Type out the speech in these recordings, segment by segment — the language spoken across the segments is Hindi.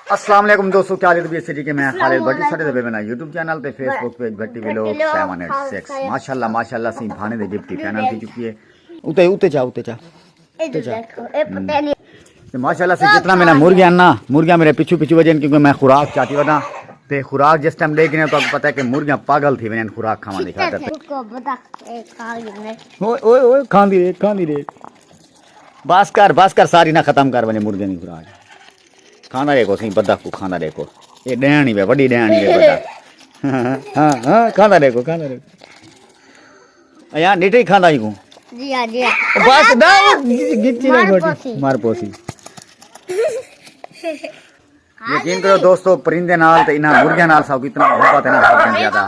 अस्सलाम वालेकुम दोस्तों, क्या हाल है सिटी के मैं खालिद भट्टी सारे दबे बना यूट्यूब चैनल पे फेसबुक पे भट्टी व्लॉग 706 माशाल्लाह माशाल्लाह सी भाने दे डिप्टी चैनल की चुकी है। उते उते जा तो माशाल्लाह से जितना मेरा मुर्गियां मेरे पीछू पीछू वजन क्योंकि मैं खुराक चाहती वना ते खुराक जिस टाइम लेके तो आपको पता है कि मुर्गियां पागल थी मैंने खुराक खावा दिखा करते ओए ओए ओए खांदी रे बस कर सारी ना खत्म कर बने मुर्गियां की खुराक खाना देखो सही बदख को खाना देखो ये डैनी वे बड़ी डैनी वे बदख हाँ खाना देखो यार नीटे ही खाना ही को जी हां बस ना गिच्ची ना छोटी मार पोसी यकीन करो दोस्तों परिंदे नाल ते इना मुर्गियां नाल सब इतना मोहब्बत है ना बहुत ज्यादा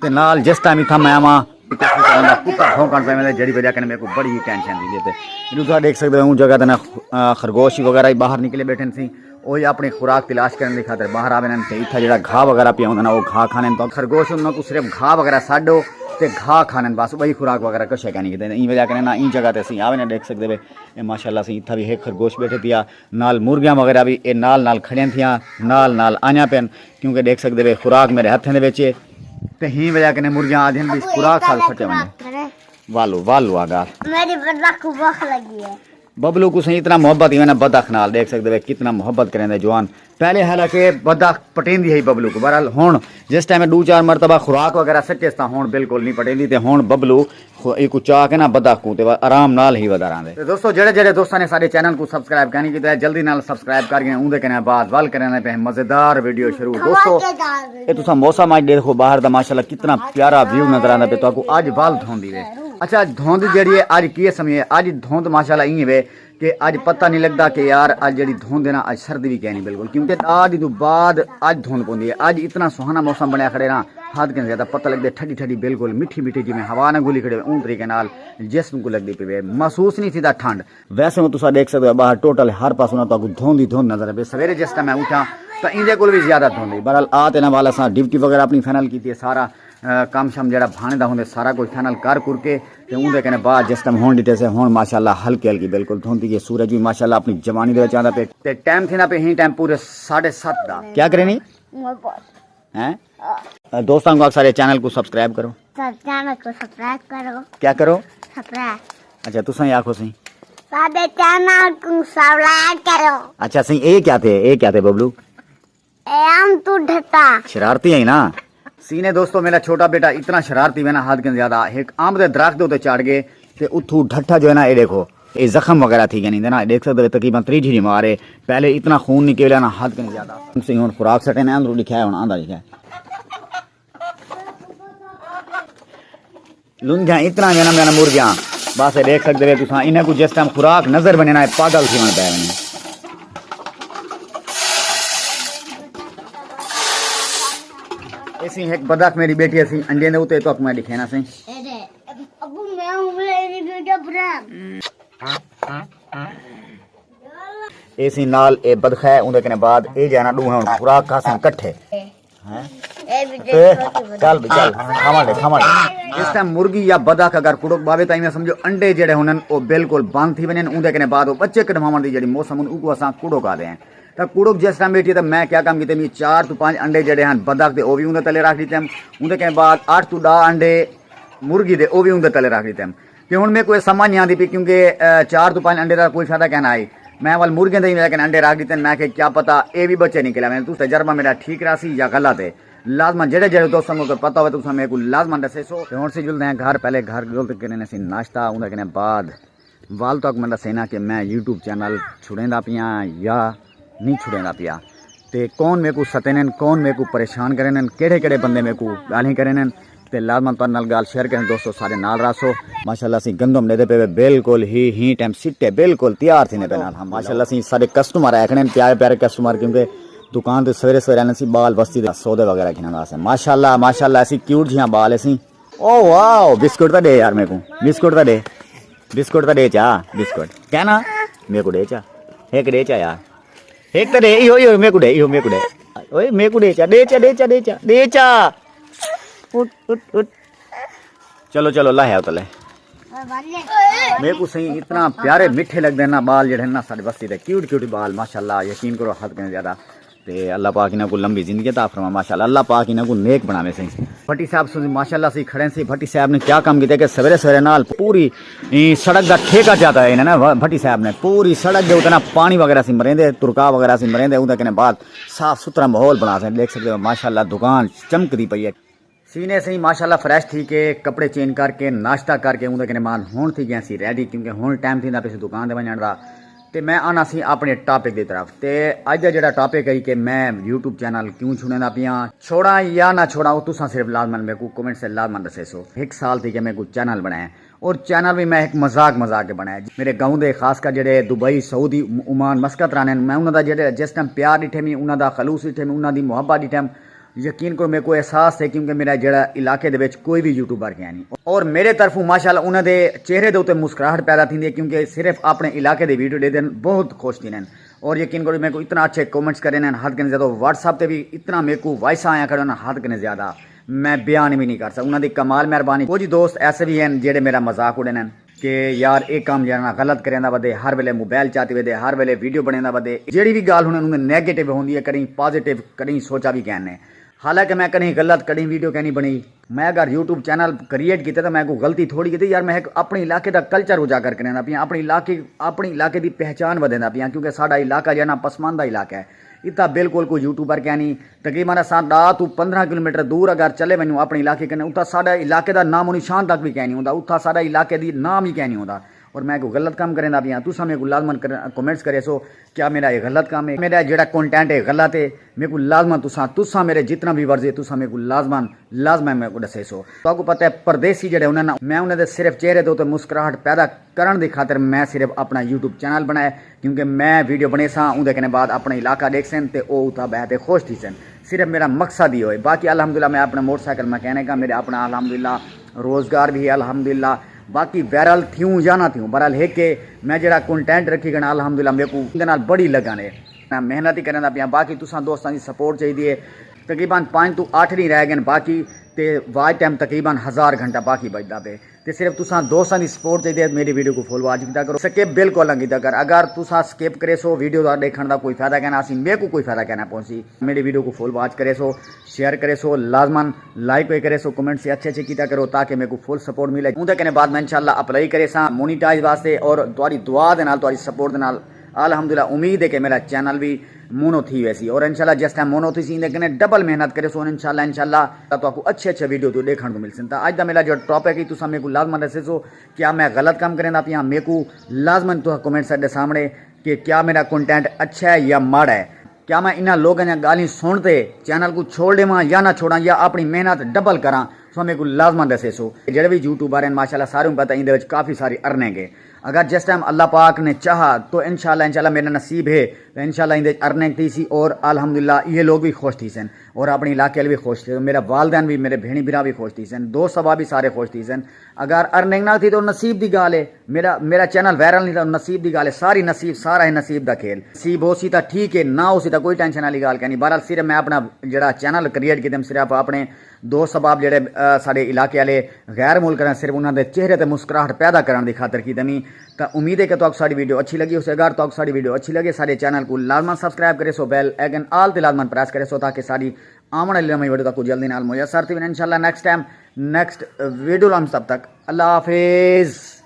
ते नाल जिस टाइम इथा मैं आवा कुत्ता भौंकण पे मेरे जड़ी वजह कने मेरे को बड़ी टेंशन दी ते इनु तो देख सकते हो जगह ते ना खरगोश वगैरह बाहर निकले बैठे सी वही अपनी खुराक तलाश करने की खातर बाहर आवे ते इतना जो घाह वगैरह पिया होंगे ना वो घाह खाने तो खरगोश उनको सिर्फ घाह वगैरह साडो ते घाह खाने बस वही खुराक वगैरह कुछ है नहीं कहते वजह करें ना इन जगह से आवे ना देख सकते वे माशाल्लाह से इतना भी है खरगोश बैठे थिया नाल मुर्गियां वगैरह भी ये नाल खड़ियां थियां नाल आया पेन क्योंकि देख सकते वे खुराक मेरे हथें दे विच ते ही वजह कने मुर्गियां आदिन भी खुराक साल फटे वने वालू आगा मेरी बदख को भूख लगी है बबलू को सही इतना मोहब्बत ही ना बदख नाल देख सकते हो कितना मोहब्बत करें जवान पहले हालांकि बदख पटेंदी है बबलू को बहरहाल हुण जिस टाइम 2-4 मरतबा खुराक वगैरह सच्चे था हुण बिल्कुल नहीं पटेंदी ते हुण बबलू एक चाह के ना बदख को ते आराम नाल ही वधा रहा है। दोस्तों जेड़े दोस्तों ने सारे चैनल को सब्सक्राइब करनी की जल्दी नाल सब्सक्राइब कर गए उनके कहने बाद वल करने पे मजेदार वीडियो शुरू। दोस्तों ये तुसा मौसम आज देखो बाहर दा माशाल्लाह कितना प्यारा व्यू नजर आंदा पे तो आज वल धोंदी वे अच्छा धुंध जी है अज की समय है अज धुंध माशाल्लाह इं वे कि अज पता नहीं लगता कि यार अज जी धुंध है ना अज सर्दी भी कहनी बिल्कुल क्योंकि आज तो बाद अज धुंध पौंदी है अज इतना सुहाना मौसम बनया खड़े ना हद के ज्यादा पता लगता ठंडी ठंडी बिल्कुल मिठी मिठी जिमें हवा ना गुली खड़े उन तरीके नाल जिस्म को लगती पे महसूस नहीं थी ठंड वैसे में तुसा देख सकते हो बाहर टोटल हर पास धुंध ही धुंध नजर आए सवेरे जिस टाइम मैं उठा तो इंदे को भी ज्यादा धुंध है बहरहाल आते ना वाला सा ड्यूटी वगैरह अपनी फाइनल की सारा काम शाम जरा भाने दा होंदे सारा कुछ फाइनल कर के ते उनके कहने बाद जिस टाइम होन डिटे से होन माशाल्लाह हल्की हल्की बिल्कुल धुंधी है सूरज भी माशाल्लाह अपनी जवानी दे चांदा पे ते टाइम थी ना पे ही टाइम पूरे 7:30 दा क्या करे नहीं हैं दोस्तों को सारे चैनल को सब्सक्राइब करो क्या करो सब्सक्राइब अच्छा तुसा ही आखो सही सारे चैनल को सब्सक्राइब करो अच्छा सही ये क्या थे बबलू हम तू ढटा शरारती है ना सीने दोस्तों मेरा छोटा बेटा इतना शरारती है ना हद के ज्यादा एक आम के दरख्त उत्ते चढ़ गए ते उठू ढट्ठा जो है ना ये देखो ये जख्म वगैरह थी नहीं ना देख सकते हो तकरीबन 3 ढीरी मारे पहले इतना खून निकला ना हद के ज्यादा हुण खुराक सटे ने अंदर लिखा है हुण आंदा लिखा है लुंझा इतना जना मेरा मुर्गियां बस देख सकते हो तुसा इन्हें को जिस टाइम खुराक नजर बने ना पागल थी मन पै बने ऐसी एक बदख मेरी बेटी ऐसी अंडे ने उते तो मैं दिखे ना सही अबू मैं मेरी वीडियो ऐसी नाल ए बदख है उनके कने बाद ए जाना दू है खुराक का सन इकट्ठे हैं चल खावा इस टाइम मुर्गी या बदख अगर कुड़क बावे ताई में समझो अंडे जेड़े हुनन ओ बिल्कुल बंद थी वने उनके कने बाद बच्चे कढवावन दी जेड़ी मौसम उनको असा कुड़क आदे हैं तो कुड़क जिस टाइम बैठी तो मैं क्या काम किए 4 तो 5 अंडे जड़े हैं बदख के भी उन्हें तले रख दीते उनके बाद 8 तो 10 अंडे मुर्गी के भी उन्हें तले रख दीते कि हूँ मैं कोई समझ नहीं आती पी क्योंकि 4 तो 5 अंडे का कोई फायदा कहना आई मैं वाल मुर्गे ही मेरे अंडे रख दीते मैं क्या पता ये भी बच्चे निकले मैंने तू तजर्बा मेरा ठीक रहा सी या गलत है लाजमा जेड़े दोस्तों को पता हो तो मेरे को लाजमा दसे सो हूँ से जुलते हैं घर पहले घर जुलते कहने से नाश्ता उनके बाद वाल तक मैं दसेना कि मैं यूट्यूब चैनल छुड़ेंदा पिया या नहीं छुड़ेंदा पिया ते कौन मेरे को सतेन कौन मेरे को परेशान करेन केड़े केड़े बंदे मेरे को गाली करेन ते लाजमन तुहाडे नाल गल शेयर करें दोस्तों सारे नाल रसो माशाल्लाह सी गंदम लेदे पे बिल्कुल ही टाइम सिट्टे बिल्कुल तैयार थी ने पे नाल हम माशाल्लाह सी सारे कस्टमर आखने प्यारे प्यारे कस्टमर क्योंकि दुकान ते सवेरे सवेरे आने सी बाल बस्ती दे सौदे वगैरह खिना वास्ते माशाल्लाह माशाल्लाह ऐसी क्यूट जियां बाल ऐसी ओ वाओ बिस्कुट तो दे यार मेरे को बिस्कुट तो दे चा बिस्कुट क्या ना मेरे को दे चा एक दे चा यार एक तो दे इहो मेरे को दे ओए मेरे को दे चा उठ चलो चलो लाया तले मेरे को सही इतना प्यारे मीठे लगते हैं ना बाल जड़े ना सारे बस्ती दे क्यूट बाल माशाल्लाह यकीन करो हद कने ज्यादा ते अल्लाह पाक इन्हां को लंबी जिंदगी अता फरमा माशाल्लाह अल्लाह पाक इन्हां को नेक बनावे सही भट्टी साहब से माशाल्लाह से खड़े से भट्टी साहब ने क्या काम किया कि सवेरे सवेरे नाल पूरी सड़क का ठेका जाता है ना भट्टी साहब ने पूरी सड़क के उतना पानी वगैरह से मरेंदे तुरका वगैरह से मरेंदे उनके कने बाद साफ सुथरा माहौल बना से देख सकते हो माशाल्लाह दुकान चमकदी पई है सीने से ही माशाल्लाह फ्रेश थी के कपड़े चेंज करके नाश्ता करके उनके कने मान हुण थी गया सी रेडी क्योंकि हुण टाइम थी ना पे दुकान दे वजण दा ते मैं आना सी अपने टॉपिक की तरफ ते अज दा जेड़ा टॉपिक है कि मैं यूट्यूब चैनल क्यों छुड़ना पिया छोड़ा या ना छोड़ा वो तुसा सिर्फ लाजमन मेरे को कमेंट से लाजमन दसे सो एक साल थी कि मैं कुछ चैनल बनाया और चैनल भी मैं एक मजाक के बनाया मेरे गाँव के खासकर जेडे दुबई सऊदी ओमान मस्कत रहने मैं उन्होंने जेडे जिस टाइम प्यार डिठे मी उन्होंने खलूस डिठे मी उन्होंने मुहब्बत डिठे यकीन करो मेरे को एहसास है क्योंकि मेरा जड़ा इलाके दे कोई भी यूट्यूबर है नहीं और मेरे तरफों माशाल्लाह उन्होंने चेहरे के उत्ते मुस्कुराहट पैदा थी है क्योंकि सिर्फ अपने इलाके के वीडियो दे दिन बहुत खुश थी और यकीन करो मेरे को इतना अच्छे कमेंट्स करे हद कने ज्यादा व्हाट्सअप पे भी इतना मेरे को वॉइस आया करे हद कने ज्यादा मैं बयान भी नहीं कर सकता उन्होंने कमाल मेहरबानी कुछ दोस्त ऐसे भी हैं जेडे मेरा मजाक उड़े कि यार एक काम जना गलत करेंदा बदे हर वेले मोबाइल चाहते वे हर वेले वीडियो बनेंदा बदे जेड़ी भी गाल उन्हें नेगेटिव होंगी है कहीं पॉजिटिव कहीं सोचा भी कहने हालांकि मैं कहीं गलत कहीं वीडियो कहनी बनी मैं अगर यूट्यूब चैनल क्रिएट किया तो मैं को गलती थोड़ी की यार मैं अपने इलाके का कल्चर उजागर करना पिया अपने इलाके की पहचान बदेंदा पिया क्योंकि साडा इलाका जो है ना पसमानदा इलाका है इतना बिल्कुल कोई यूट्यूबर क्या नहीं तकरीबन साडा तू 15 किलोमीटर दूर अगर चले मैनू अपने इलाके कने उतना साडा इलाके का नामो निशान तक भी कह नहीं होता उतना साडा इलाके की नाम ही कह नहीं होता और मैं को गलत काम करेंदा पिया तुसा मेरे को लाजमन कमेंट्स करे सो क्या मेरा ये गलत काम है मेरा जेड़ा कंटेंट है गलत है मेरे को लाजमन तुसा मेरे जितना भी वर्जे तुसा मेरे को लाजमन मेरे को दसे सो तो आपको पता है परदेसी जेडे उन्हें मैं उन्हें सिर्फ चेहरे तो मुस्कुराहट पैदा करने की खातिर मैं सिर्फ अपना यूट्यूब चैनल बनाया क्योंकि मैं वीडियो बने सा उनके कने बाद अपना इलाका देख सन तो वह उतना बहते खुश थी सन सिर्फ मेरा मकसद ही हो बाकी अल्हम्दुलिल्लाह मैं अपना मोटरसाइकिल मैकेनिक का मेरे अपना अल्हम्दुलिल्लाह रोजगार भी है अल्हम्दुलिल्लाह बाकी वायरल थी या ना थी बहरहाल है कि मैं जरा कंटेंट रखी गना अल्हम्दुलिल्लाह मेरे को उनके नाल बड़ी लगन है मैं मेहनत ही करना पिया बाकी तुसा दोस्तों की सपोर्ट चाहिए तकरीबन 5 तो 8 नहीं रह गए बाकी ते वाच टाइम तकरीबन 1000 घंटा बाकी बचता पे ते सिर्फ तुसा दोस्तों की सपोर्ट चाहिए मेरी वीडियो को फुल वॉच किया करो स्किप बिल्कुल ना किया कर अगर तुसा स्किप करे सो वीडियो का देखने का कोई फायदा कहना असी मेरे को कोई फायदा कहना पहुंची मेरी वीडियो को फुल वॉच करे सो शेयर करे सो लाजमन लाइक भी करे सो कमेंट से अच्छे किया करो ताकि मेरे को फुल सपोर्ट मिले उनके कहने बाद मैं इंशाल्लाह अप्लाई करे सा मोनीटाइज वास्ते और तुम्हारी दुआ दे नाल तुम्हारी सपोर्ट दे नाल अल्हम्दुलिल्लाह उम्मीद है कि मेरा चैनल भी मोनो थी वैसी और इंशाल्लाह जिस टाइम मोनो थी सी कने डबल मेहनत करे सो इंशाल्लाह तो आपको अच्छे वीडियो तो देखने को मिल सकता अज का मेरा जो टॉपिक है तुम मेरे को लाजमन दसे सो क्या मैं गलत काम करेंदा पिया मेरे को लाजमन तो कमेंट साडे सामने कि क्या मेरा कंटेंट अच्छा है या माड़ा है क्या मैं इन्होंने लोगों ने गाली सुनते चैनल को छोड़ देव या ना छोड़ा या अपनी मेहनत डबल करा सो मेरे को लाजमन दसे सो जेडे भी यूट्यूबर हैं माशाल्लाह सारे पता इन काफ़ी सारी अर्निंग है अगर जिस टाइम अल्लाह पाक ने चाहा तो इंशाल्लाह मेरा नसीब है तो इंशाल्लाह इन अर्निंग थी सी और अल्हम्दुलिल्लाह ये लोग भी खुश थी सन और अपने इलाके भी खुश थे मेरा वालदैन भी मेरे भेणी बिरा भी खुश थी सन दोस्त सभा भी सारे खुश थी सन अगर अर्निंग ना थी तो नसीब की गाल है मेरा चैनल वायरल नहीं था नसीब की गाल है सारी नसीब सारा है नसीब का खेल नसीब हो सी तो ठीक है ना हो सी तो कोई टेंशन वाली गाल कहनी बहरहाल सिर्फ मैं अपना जरा चैनल क्रिएट किया सिर्फ अपने दोस्त सबाब जेडे साडे इलाके वाले गैर मुल्क सिर्फ उन्होंने चेहरे पर मुस्कुराहट पैदा करने की खातर की दमी तो उम्मीद है कि तो साड़ी वीडियो अच्छी लगी उसे अगर तो साड़ी वीडियो अच्छी लगे सारे चैनल को लाजमन सब्सक्राइब करे सो बेल आइकन आल ते लाजमन प्रेस करे सो ताकि सारी आने वाली नई वीडियो तक जल्दी नाल मुयसर थी इंशाल्लाह नेक्स्ट टाइम नेक्स्ट वीडियो हम सब तक अल्लाह हाफिज़।